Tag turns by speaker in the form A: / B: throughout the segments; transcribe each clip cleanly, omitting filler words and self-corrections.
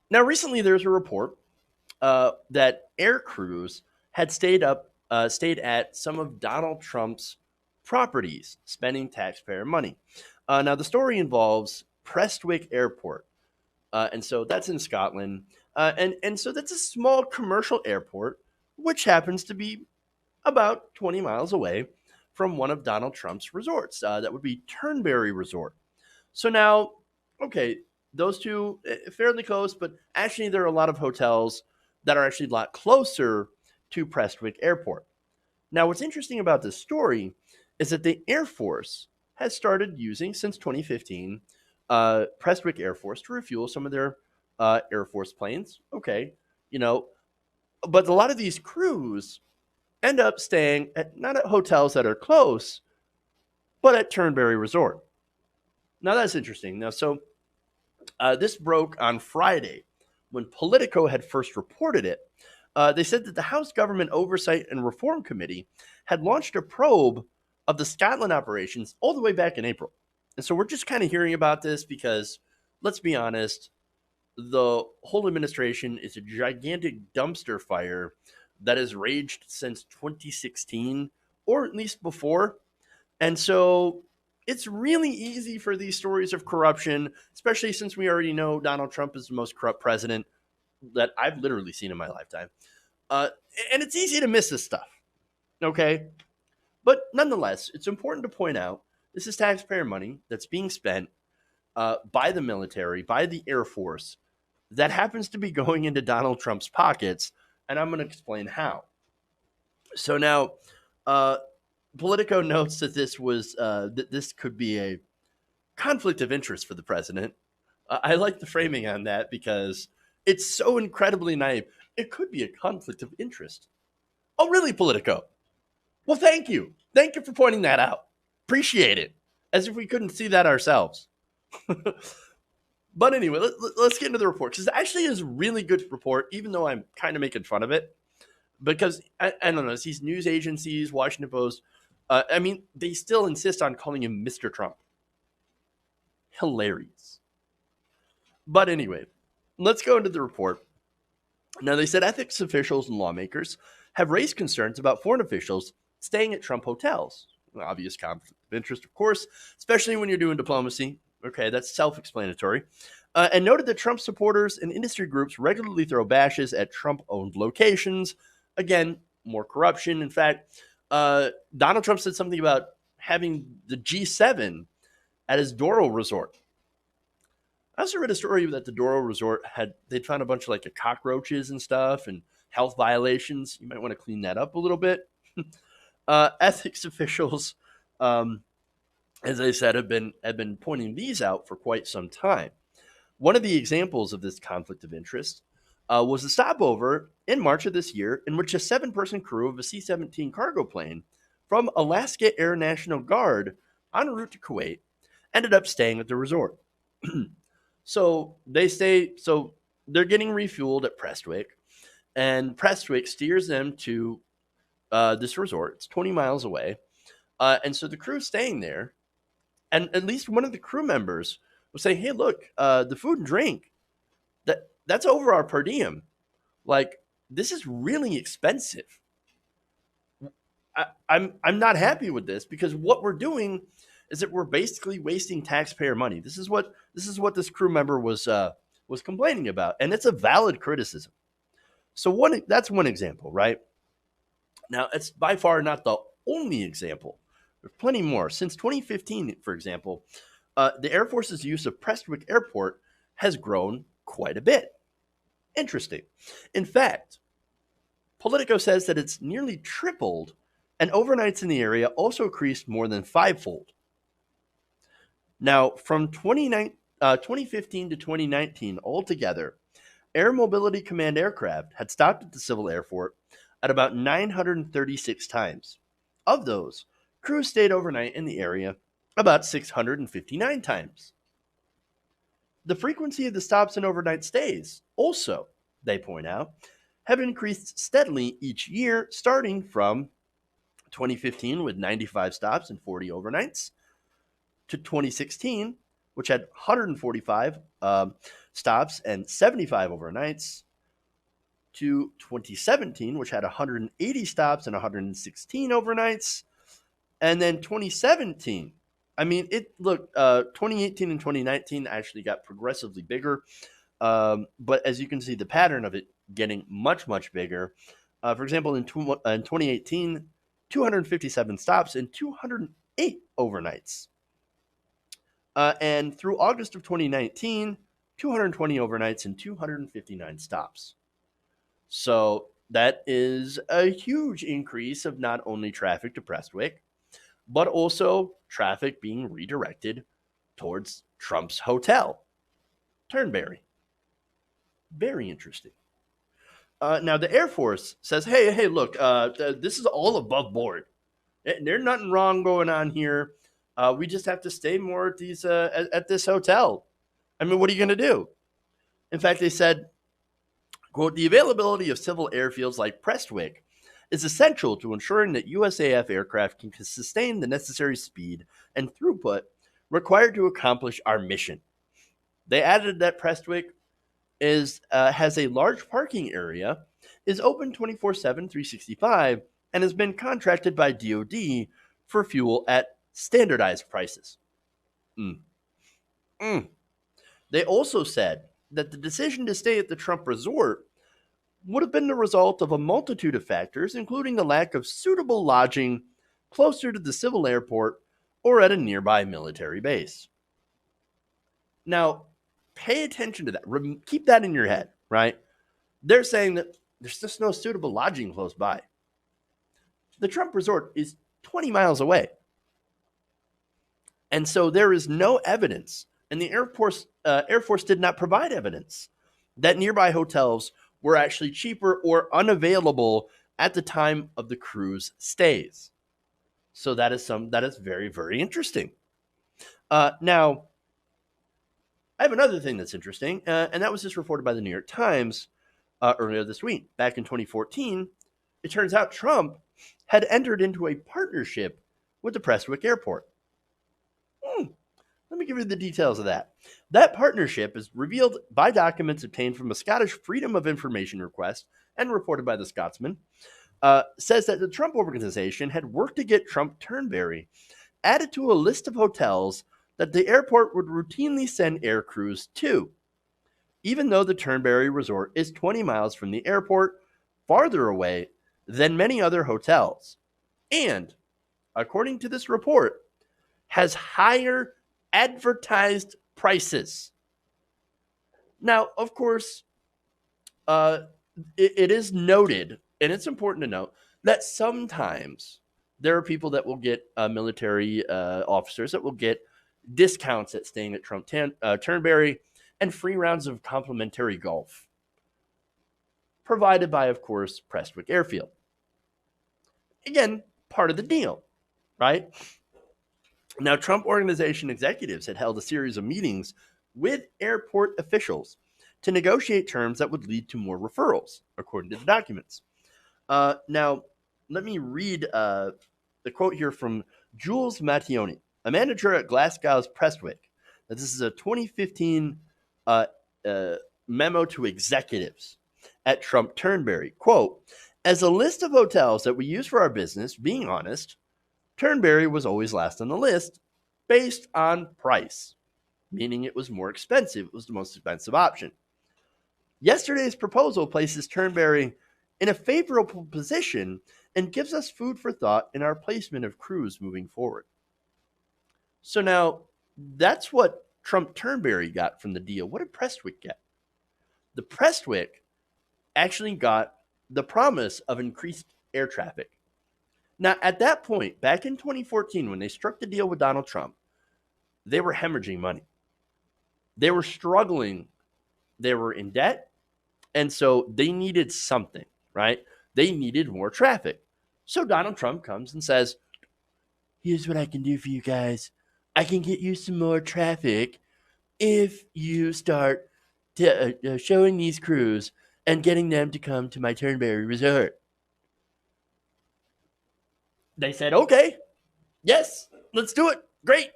A: Now, recently there's a report that air crews had stayed at some of Donald Trump's properties, spending taxpayer money. Now, the story involves Prestwick Airport, and so that's in Scotland, and so that's a small commercial airport, which happens to be about 20 miles away from one of Donald Trump's resorts. That would be Turnberry Resort. So now, okay, those two fairly close, but actually there are a lot of hotels that are actually a lot closer to Prestwick Airport. Now, what's interesting about this story is that the Air Force has started using since 2015 Prestwick Air Force to refuel some of their Air Force planes. Okay, you know, but a lot of these crews end up staying at not at hotels that are close, but at Turnberry Resort. Now that's interesting. Now, so this broke on Friday when Politico had first reported it. They said that the House Government Oversight and Reform Committee had launched a probe of the Scotland operations all the way back in April. And so we're just kind of hearing about this because, let's be honest, the whole administration is a gigantic dumpster fire that has raged since 2016, or at least before. And so it's really easy for these stories of corruption, especially since we already know Donald Trump is the most corrupt president that I've literally seen in my lifetime. Uh, and it's easy to miss this stuff, okay? But nonetheless, it's important to point out this is taxpayer money that's being spent by the military, by the Air Force, that happens to be going into Donald Trump's pockets. And I'm going to explain how. So now, uh, Politico notes that this could be a conflict of interest for the president. I like the framing on that because it's so incredibly naive. It could be a conflict of interest. Oh, really, Politico? Well, thank you. Thank you for pointing that out. Appreciate it. As if we couldn't see that ourselves. But anyway, let's get into the report because it actually is a really good report, even though I'm kind of making fun of it. Because I don't know, it's these news agencies, Washington Post, I mean, they still insist on calling him Mr. Trump. Hilarious. But anyway, let's go into the report. Now, they said ethics officials and lawmakers have raised concerns about foreign officials staying at Trump hotels. An obvious conflict of interest, of course, especially when you're doing diplomacy. Okay, that's self explanatory. And noted that Trump supporters and industry groups regularly throw bashes at Trump owned locations. Again, more corruption. In fact, Donald Trump said something about having the G7 at his Doral resort. I also read a story that the Doral Resort they'd found a bunch of like cockroaches and stuff and health violations. You might want to clean that up a little bit. Ethics officials, um, as I said, have been pointing these out for quite some time. One of the examples of this conflict of interest was a stopover in March of this year in which a seven-person crew of a C-17 cargo plane from Alaska Air National Guard en route to Kuwait ended up staying at the resort. So they're getting refueled at Prestwick, and Prestwick steers them to this resort. It's 20 miles away, and so the crew's staying there, and at least one of the crew members will say, "Hey, look, the food and drink that's over our per diem. Like this is really expensive. I'm not happy with this because what we're doing is that we're basically wasting taxpayer money. This is what this crew member was complaining about, and it's a valid criticism. So that's one example, right? Now it's by far not the only example. There's plenty more. Since 2015, for example, the Air Force's use of Prestwick Airport has grown quite a bit. Interesting. In fact, Politico says that it's nearly tripled, and overnights in the area also increased more than fivefold. Now, from 2015 to 2019 altogether, Air Mobility Command aircraft had stopped at the Civil Airport at about 936 times. Of those, crews stayed overnight in the area about 659 times. The frequency of the stops and overnight stays also, they point out, have increased steadily each year, starting from 2015 with 95 stops and 40 overnights to 2016 which had 145 stops and 75 overnights, to 2017, which had 180 stops and 116 overnights, and then 2017. I mean, 2018 and 2019 actually got progressively bigger, but as you can see, the pattern of it getting much, much bigger. For example, in 2018, 257 stops and 208 overnights. And through August of 2019, 220 overnights and 259 stops. So that is a huge increase of not only traffic to Prestwick, but also traffic being redirected towards Trump's hotel, Turnberry. Very interesting. Now, the Air Force says, hey, look, this is all above board. There's nothing wrong going on here. We just have to stay more at at this hotel. I mean, what are you going to do? In fact, they said, quote, the availability of civil airfields like Prestwick is essential to ensuring that USAF aircraft can sustain the necessary speed and throughput required to accomplish our mission. They added that Prestwick has a large parking area, is open 24/7, 365, and has been contracted by DoD for fuel at standardized prices. Mm. Mm. They also said that the decision to stay at the Trump Resort would have been the result of a multitude of factors, including the lack of suitable lodging closer to the civil airport or at a nearby military base. Now, pay attention to that. Keep that in your head, right? They're saying that there's just no suitable lodging close by. The Trump Resort is 20 miles away. And so there is no evidence, and the Air Force did not provide evidence that nearby hotels were actually cheaper or unavailable at the time of the cruise stays. So that is very, very interesting. Now, I have another thing that's interesting, and that was just reported by the New York Times earlier this week. Back in 2014, it turns out Trump had entered into a partnership with the Prestwick Airport. Let me give you the details of that. That partnership is revealed by documents obtained from a Scottish Freedom of Information request and reported by the Scotsman. Says that the Trump organization had worked to get Trump Turnberry added to a list of hotels that the airport would routinely send air crews to, even though the Turnberry Resort is 20 miles from the airport, farther away than many other hotels, and, according to this report, has higher advertised prices. Now, of course, it is noted, and it's important to note, that sometimes there are people that will get military officers that will get discounts at staying at Trump Turnberry and free rounds of complimentary golf, provided by, of course, Prestwick Airfield. Again, part of the deal, right? Now, Trump Organization executives had held a series of meetings with airport officials to negotiate terms that would lead to more referrals, according to the documents. Now, let me read the quote here from Jules Mattioni, a manager at Glasgow's Prestwick. Now, this is a 2015 memo to executives at Trump Turnberry. Quote, as a list of hotels that we use for our business, being honest, Turnberry was always last on the list based on price, meaning it was more expensive. It was the most expensive option. Yesterday's proposal places Turnberry in a favorable position and gives us food for thought in our placement of crews moving forward. So now, that's what Trump Turnberry got from the deal. What did Prestwick get? The Prestwick actually got the promise of increased air traffic. Now, at that point, back in 2014, when they struck the deal with Donald Trump, they were hemorrhaging money. They were struggling. They were in debt. And so they needed something, right? They needed more traffic. So Donald Trump comes and says, here's what I can do for you guys. I can get you some more traffic if you start showing these crews and getting them to come to my Turnberry Resort. They said, okay, yes, let's do it. Great.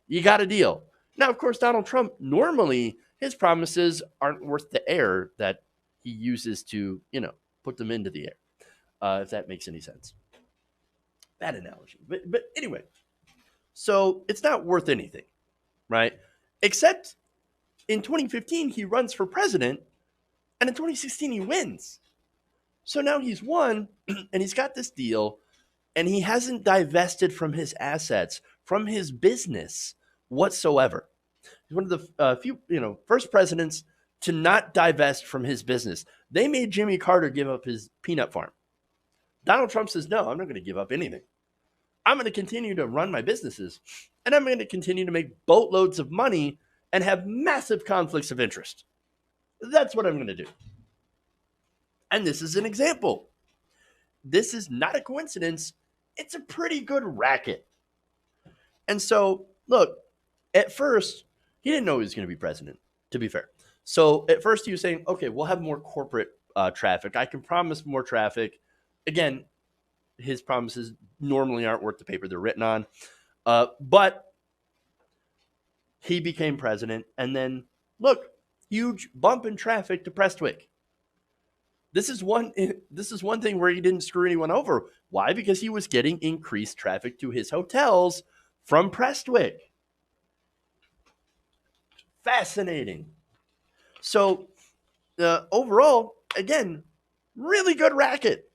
A: You got a deal. Now, of course, Donald Trump, normally his promises aren't worth the air that he uses to, put them into the air, if that makes any sense. Bad analogy. But anyway, so it's not worth anything, right? Except in 2015, he runs for president, and in 2016, he wins. So now he's won, and he's got this deal, and he hasn't divested from his assets, from his business whatsoever. He's one of the few, first presidents to not divest from his business. They made Jimmy Carter give up his peanut farm. Donald Trump says, no, I'm not going to give up anything. I'm going to continue to run my businesses, and I'm going to continue to make boatloads of money and have massive conflicts of interest. That's what I'm going to do. And this is an example. This is not a coincidence. It's a pretty good racket. And so, look, at first, he didn't know he was going to be president, to be fair. So at first he was saying, okay, we'll have more corporate traffic. I can promise more traffic. Again, his promises normally aren't worth the paper they're written on. But he became president. And then, look, huge bump in traffic to Prestwick. This is one thing where he didn't screw anyone over. Why? Because he was getting increased traffic to his hotels from Prestwick. Fascinating. So overall, again, really good racket.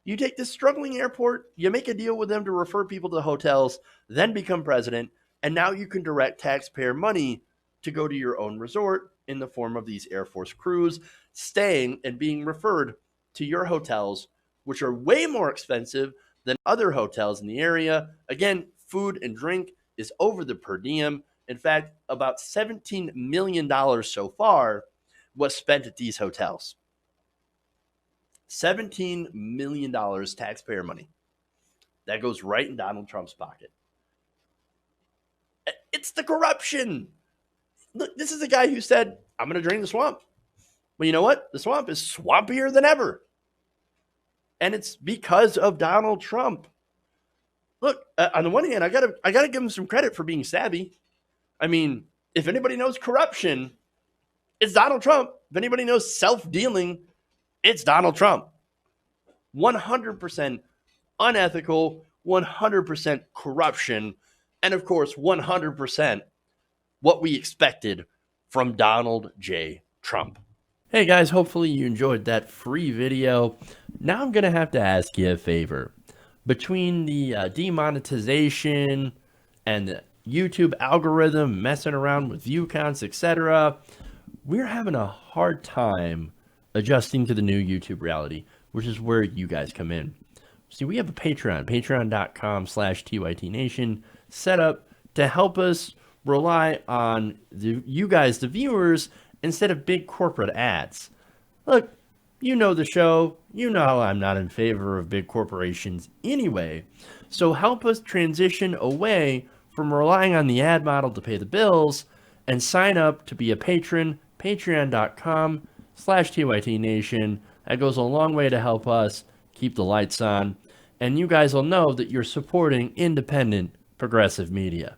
A: You take this struggling airport, you make a deal with them to refer people to hotels, then become president, and now you can direct taxpayer money to go to your own resort in the form of these Air Force crews staying and being referred to your hotels, which are way more expensive than other hotels in the area. Again, food and drink is over the per diem. In fact, about $17 million so far was spent at these hotels. $17 million taxpayer money. That goes right in Donald Trump's pocket. It's the corruption. Look, this is a guy who said, I'm going to drain the swamp. Well, you know what? The swamp is swampier than ever. And it's because of Donald Trump. Look, on the one hand, I gotta give him some credit for being savvy. I mean, if anybody knows corruption, it's Donald Trump. If anybody knows self-dealing, it's Donald Trump. 100% unethical, 100% corruption, and of course, 100% what we expected from Donald J. Trump. Hey guys, hopefully you enjoyed that free video. Now I'm going to have to ask you a favor. Between the demonetization and the YouTube algorithm messing around with view counts, etc., we're having a hard time adjusting to the new YouTube reality, which is where you guys come in. See, we have a Patreon, patreon.com/TYTNation, set up to help us rely on you guys, the viewers, instead of big corporate ads. Look, you know the show. You know I'm not in favor of big corporations anyway. So help us transition away from relying on the ad model to pay the bills and sign up to be a patron, patreon.com/TYTNation. That goes a long way to help us keep the lights on. And you guys will know that you're supporting independent progressive media.